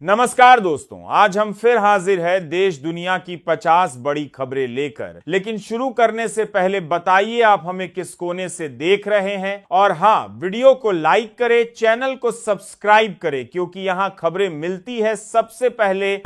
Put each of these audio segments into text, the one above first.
नमस्कार दोस्तों, आज हम फिर हाजिर है देश दुनिया की 50 बड़ी खबरें लेकर। लेकिन शुरू करने से पहले बताइए आप हमें किस कोने से देख रहे हैं, और हाँ, वीडियो को लाइक करें, चैनल को सब्सक्राइब करें, क्योंकि यहां खबरें मिलती है सबसे पहले।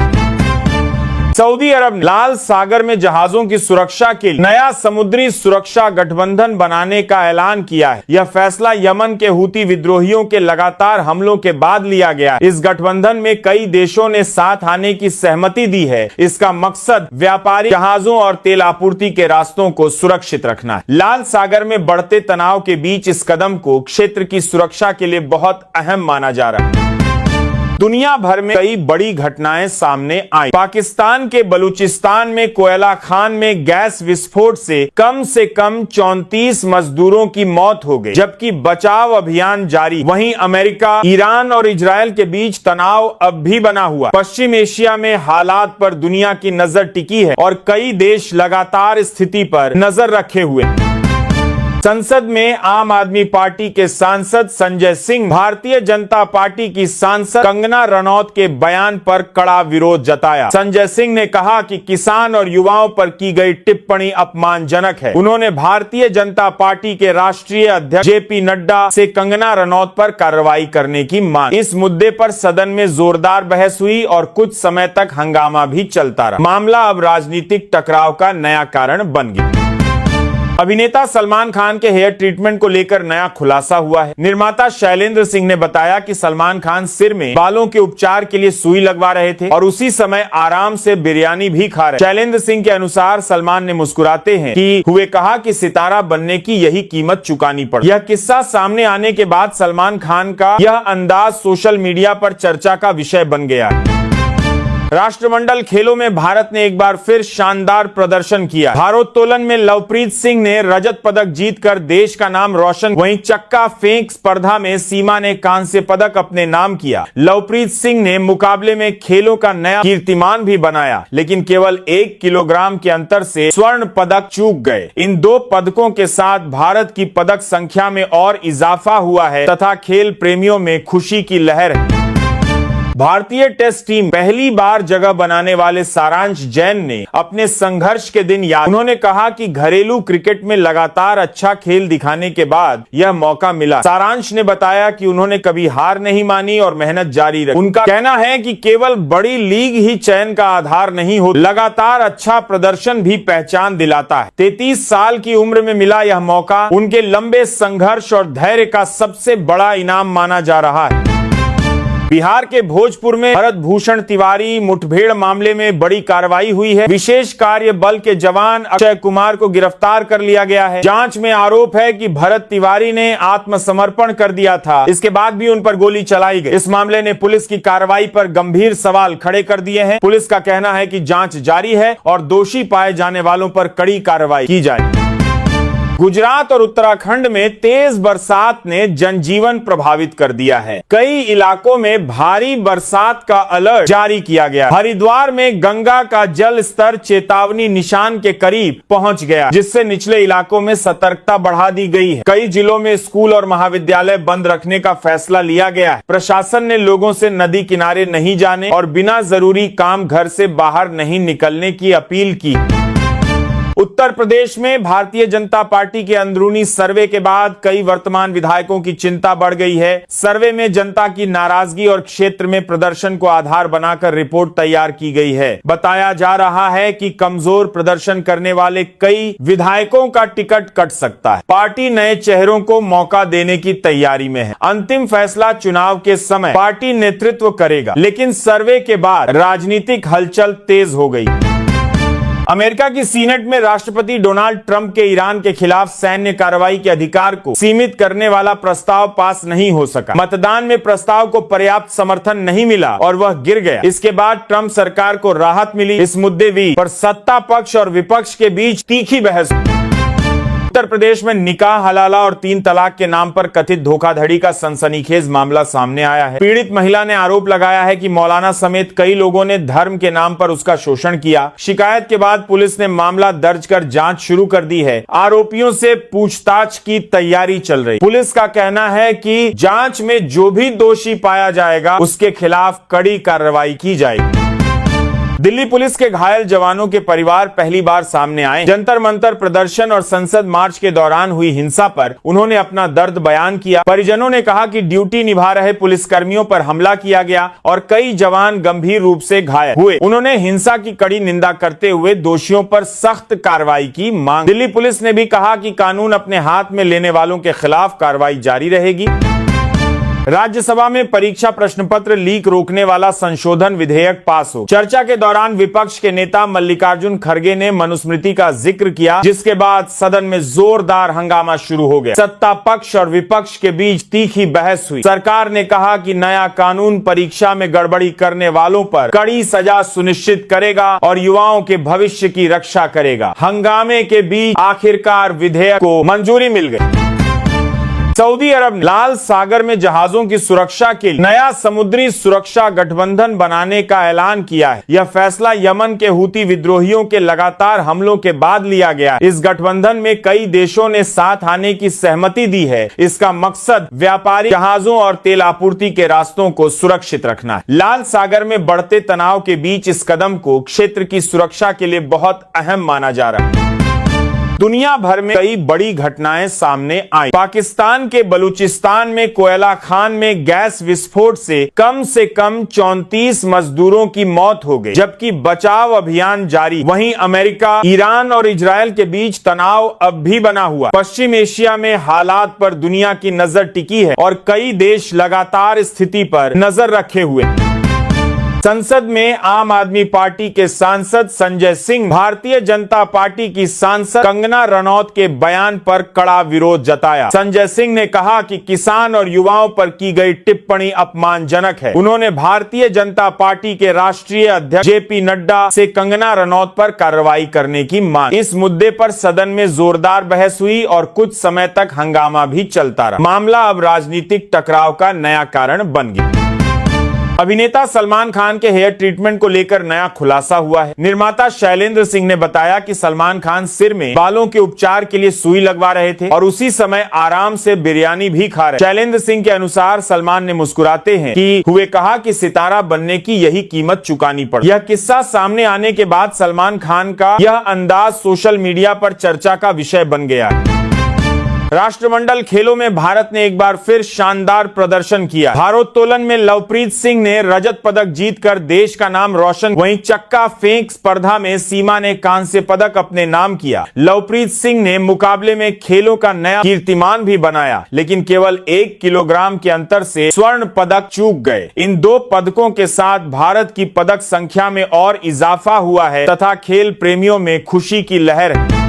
सऊदी अरब ने लाल सागर में जहाजों की सुरक्षा के लिए नया समुद्री सुरक्षा गठबंधन बनाने का ऐलान किया है। यह फैसला यमन के हूती विद्रोहियों के लगातार हमलों के बाद लिया गया है। इस गठबंधन में कई देशों ने साथ आने की सहमति दी है। इसका मकसद व्यापारिक जहाजों और तेल आपूर्ति के रास्तों को सुरक्षित रखना है। लाल सागर में बढ़ते तनाव के बीच इस कदम को क्षेत्र की सुरक्षा के लिए बहुत अहम माना जा रहा है। दुनिया भर में कई बड़ी घटनाएं सामने आई। पाकिस्तान के बलूचिस्तान में कोयला खान में गैस विस्फोट से कम 34 मजदूरों की मौत हो गई, जबकि बचाव अभियान जारी। वहीं अमेरिका, ईरान और इजरायल के बीच तनाव अब भी बना हुआ। पश्चिम एशिया में हालात पर दुनिया की नजर टिकी है और कई देश लगातार स्थिति पर नजर रखे हुए हैं। संसद में आम आदमी पार्टी के सांसद संजय सिंह, भारतीय जनता पार्टी की सांसद कंगना रनौत के बयान पर कड़ा विरोध जताया। संजय सिंह ने कहा कि किसान और युवाओं पर की गई टिप्पणी अपमानजनक है। उन्होंने भारतीय जनता पार्टी के राष्ट्रीय अध्यक्ष जेपी नड्डा से कंगना रनौत पर कार्रवाई करने की मांग। इस मुद्दे पर सदन में जोरदार बहस हुई और कुछ समय तक हंगामा भी चलता रहा। मामला अब राजनीतिक टकराव का नया कारण बन गया। अभिनेता सलमान खान के हेयर ट्रीटमेंट को लेकर नया खुलासा हुआ है। निर्माता शैलेंद्र सिंह ने बताया कि सलमान खान सिर में बालों के उपचार के लिए सुई लगवा रहे थे और उसी समय आराम से बिरयानी भी खा रहे। शैलेंद्र सिंह के अनुसार सलमान ने मुस्कुराते हुए कहा कि सितारा बनने की यही कीमत चुकानी पड़ी। यह किस्सा सामने आने के बाद सलमान खान का यह अंदाज सोशल मीडिया पर चर्चा का विषय बन गया है। राष्ट्रमंडल खेलों में भारत ने एक बार फिर शानदार प्रदर्शन किया। भारोत्तोलन में लवप्रीत सिंह ने रजत पदक जीतकर देश का नाम रोशन। वहीं चक्का फेंक स्पर्धा में सीमा ने कांस्य पदक अपने नाम किया। लवप्रीत सिंह ने मुकाबले में खेलों का नया कीर्तिमान भी बनाया, लेकिन केवल 1 किलोग्राम के अंतर से स्वर्ण पदक चूक गए। इन 2 पदकों के साथ भारत की पदक संख्या में और इजाफा हुआ है तथा खेल प्रेमियों में खुशी की लहर है। भारतीय टेस्ट टीम पहली बार जगह बनाने वाले सारांश जैन ने अपने संघर्ष के दिन याद। उन्होंने कहा कि घरेलू क्रिकेट में लगातार अच्छा खेल दिखाने के बाद यह मौका मिला। सारांश ने बताया कि उन्होंने कभी हार नहीं मानी और मेहनत जारी रखी। उनका कहना है कि केवल बड़ी लीग ही चयन का आधार नहीं हो, लगातार अच्छा प्रदर्शन भी पहचान दिलाता है। 33 साल की उम्र में मिला यह मौका उनके लंबे संघर्ष और धैर्य का सबसे बड़ा इनाम माना जा रहा है। बिहार के भोजपुर में भरत भूषण तिवारी मुठभेड़ मामले में बड़ी कार्रवाई हुई है। विशेष कार्य बल के जवान अक्षय कुमार को गिरफ्तार कर लिया गया है। जांच में आरोप है कि भरत तिवारी ने आत्मसमर्पण कर दिया था, इसके बाद भी उन पर गोली चलाई गई। इस मामले ने पुलिस की कार्रवाई पर गंभीर सवाल खड़े कर दिए हैं। पुलिस का कहना है कि जांच जारी है और दोषी पाए जाने वालों पर कड़ी कार्रवाई की जाएगी। गुजरात और उत्तराखंड में तेज बरसात ने जनजीवन प्रभावित कर दिया है। कई इलाकों में भारी बरसात का अलर्ट जारी किया गया। हरिद्वार में गंगा का जल स्तर चेतावनी निशान के करीब पहुंच गया, जिससे निचले इलाकों में सतर्कता बढ़ा दी गई है। कई जिलों में स्कूल और महाविद्यालय बंद रखने का फैसला लिया गया है। प्रशासन ने लोगों से नदी किनारे नहीं जाने और बिना जरूरी काम घर से बाहर नहीं निकलने की अपील की। उत्तर प्रदेश में भारतीय जनता पार्टी के अंदरूनी सर्वे के बाद कई वर्तमान विधायकों की चिंता बढ़ गई है। सर्वे में जनता की नाराजगी और क्षेत्र में प्रदर्शन को आधार बनाकर रिपोर्ट तैयार की गई है। बताया जा रहा है कि कमजोर प्रदर्शन करने वाले कई विधायकों का टिकट कट सकता है। पार्टी नए चेहरों को मौका देने की तैयारी में है। अंतिम फैसला चुनाव के समय पार्टी नेतृत्व करेगा, लेकिन सर्वे के बाद राजनीतिक हलचल तेज हो गई। अमेरिका की सीनेट में राष्ट्रपति डोनाल्ड ट्रंप के ईरान के खिलाफ सैन्य कार्रवाई के अधिकार को सीमित करने वाला प्रस्ताव पास नहीं हो सका। मतदान में प्रस्ताव को पर्याप्त समर्थन नहीं मिला और वह गिर गया। इसके बाद ट्रंप सरकार को राहत मिली। इस मुद्दे पर सत्ता पक्ष और विपक्ष के बीच तीखी बहस। उत्तर उत्तर प्रदेश में निकाह हलाला और 3 तलाक के नाम पर कथित धोखाधड़ी का सनसनीखेज मामला सामने आया है। पीड़ित महिला ने आरोप लगाया है कि मौलाना समेत कई लोगों ने धर्म के नाम पर उसका शोषण किया। शिकायत के बाद पुलिस ने मामला दर्ज कर जांच शुरू कर दी है। आरोपियों से पूछताछ की तैयारी चल रही। पुलिस का कहना है कि जांच में जो भी दोषी पाया जाएगा उसके खिलाफ कड़ी कार्रवाई की जाएगी। दिल्ली पुलिस के घायल जवानों के परिवार पहली बार सामने आए। जंतर मंतर प्रदर्शन और संसद मार्च के दौरान हुई हिंसा पर उन्होंने अपना दर्द बयान किया। परिजनों ने कहा कि ड्यूटी निभा रहे पुलिसकर्मियों पर हमला किया गया और कई जवान गंभीर रूप से घायल हुए। उन्होंने हिंसा की कड़ी निंदा करते हुए दोषियों पर सख्त कार्रवाई की मांग। दिल्ली पुलिस ने भी कहा कि कानून अपने हाथ में लेने वालों के खिलाफ कार्रवाई जारी रहेगी। राज्यसभा में परीक्षा प्रश्न पत्र लीक रोकने वाला संशोधन विधेयक पास हो। चर्चा के दौरान विपक्ष के नेता मल्लिकार्जुन खड़गे ने मनुस्मृति का जिक्र किया, जिसके बाद सदन में जोरदार हंगामा शुरू हो गया। सत्ता पक्ष और विपक्ष के बीच तीखी बहस हुई। सरकार ने कहा कि नया कानून परीक्षा में गड़बड़ी करने वालों पर कड़ी सजा सुनिश्चित करेगा और युवाओं के भविष्य की रक्षा करेगा। हंगामे के बीच आखिरकार विधेयक को मंजूरी मिल गई। सऊदी अरब ने लाल सागर में जहाजों की सुरक्षा के लिए नया समुद्री सुरक्षा गठबंधन बनाने का ऐलान किया है। यह फैसला यमन के हूती विद्रोहियों के लगातार हमलों के बाद लिया गया। इस गठबंधन में कई देशों ने साथ आने की सहमति दी है। इसका मकसद व्यापारी जहाजों और तेल आपूर्ति के रास्तों को सुरक्षित रखना है। लाल सागर में बढ़ते तनाव के बीच इस कदम को क्षेत्र की सुरक्षा के लिए बहुत अहम माना जा रहा है। दुनिया भर में कई बड़ी घटनाएं सामने आई। पाकिस्तान के बलूचिस्तान में कोयला खान में गैस विस्फोट से कम 34 मजदूरों की मौत हो गई, जबकि बचाव अभियान जारी। वहीं अमेरिका, ईरान और इजरायल के बीच तनाव अब भी बना हुआ। पश्चिम एशिया में हालात पर दुनिया की नजर टिकी है और कई देश लगातार स्थिति पर नजर रखे हुए हैं। संसद में आम आदमी पार्टी के सांसद संजय सिंह, भारतीय जनता पार्टी की सांसद कंगना रनौत के बयान पर कड़ा विरोध जताया। संजय सिंह ने कहा कि किसान और युवाओं पर की गई टिप्पणी अपमानजनक है। उन्होंने भारतीय जनता पार्टी के राष्ट्रीय अध्यक्ष जेपी नड्डा से कंगना रनौत पर कार्रवाई करने की मांग। इस मुद्दे पर सदन में जोरदार बहस हुई और कुछ समय तक हंगामा भी चलता रहा। मामला अब राजनीतिक टकराव का नया कारण बन गया। अभिनेता सलमान खान के हेयर ट्रीटमेंट को लेकर नया खुलासा हुआ है। निर्माता शैलेंद्र सिंह ने बताया कि सलमान खान सिर में बालों के उपचार के लिए सुई लगवा रहे थे और उसी समय आराम से बिरयानी भी खा रहे। शैलेंद्र सिंह के अनुसार सलमान ने मुस्कुराते हुए कहा कि सितारा बनने की यही कीमत चुकानी पड़ी। यह किस्सा सामने आने के बाद सलमान खान का यह अंदाज सोशल मीडिया पर चर्चा का विषय बन गया है। राष्ट्रमंडल खेलों में भारत ने एक बार फिर शानदार प्रदर्शन किया। भारोत्तोलन में लवप्रीत सिंह ने रजत पदक जीतकर देश का नाम रोशन। वहीं चक्का फेंक स्पर्धा में सीमा ने कांस्य पदक अपने नाम किया। लवप्रीत सिंह ने मुकाबले में खेलों का नया कीर्तिमान भी बनाया, लेकिन केवल 1 किलोग्राम के अंतर से स्वर्ण पदक चूक गए। इन 2 पदकों के साथ भारत की पदक संख्या में और इजाफा हुआ है तथा खेल प्रेमियों में खुशी की लहर है।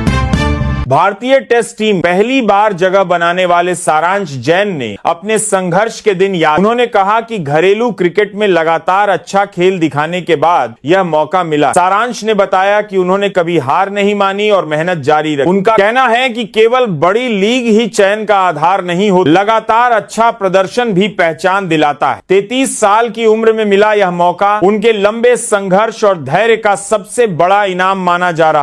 भारतीय टेस्ट टीम पहली बार जगह बनाने वाले सारांश जैन ने अपने संघर्ष के दिन याद। उन्होंने कहा कि घरेलू क्रिकेट में लगातार अच्छा खेल दिखाने के बाद यह मौका मिला। सारांश ने बताया कि उन्होंने कभी हार नहीं मानी और मेहनत जारी रखी। उनका कहना है कि केवल बड़ी लीग ही चयन का आधार नहीं होता, लगातार अच्छा प्रदर्शन भी पहचान दिलाता है। 33 साल की उम्र में मिला यह मौका उनके लंबे संघर्ष और धैर्य का सबसे बड़ा इनाम माना जा रहा।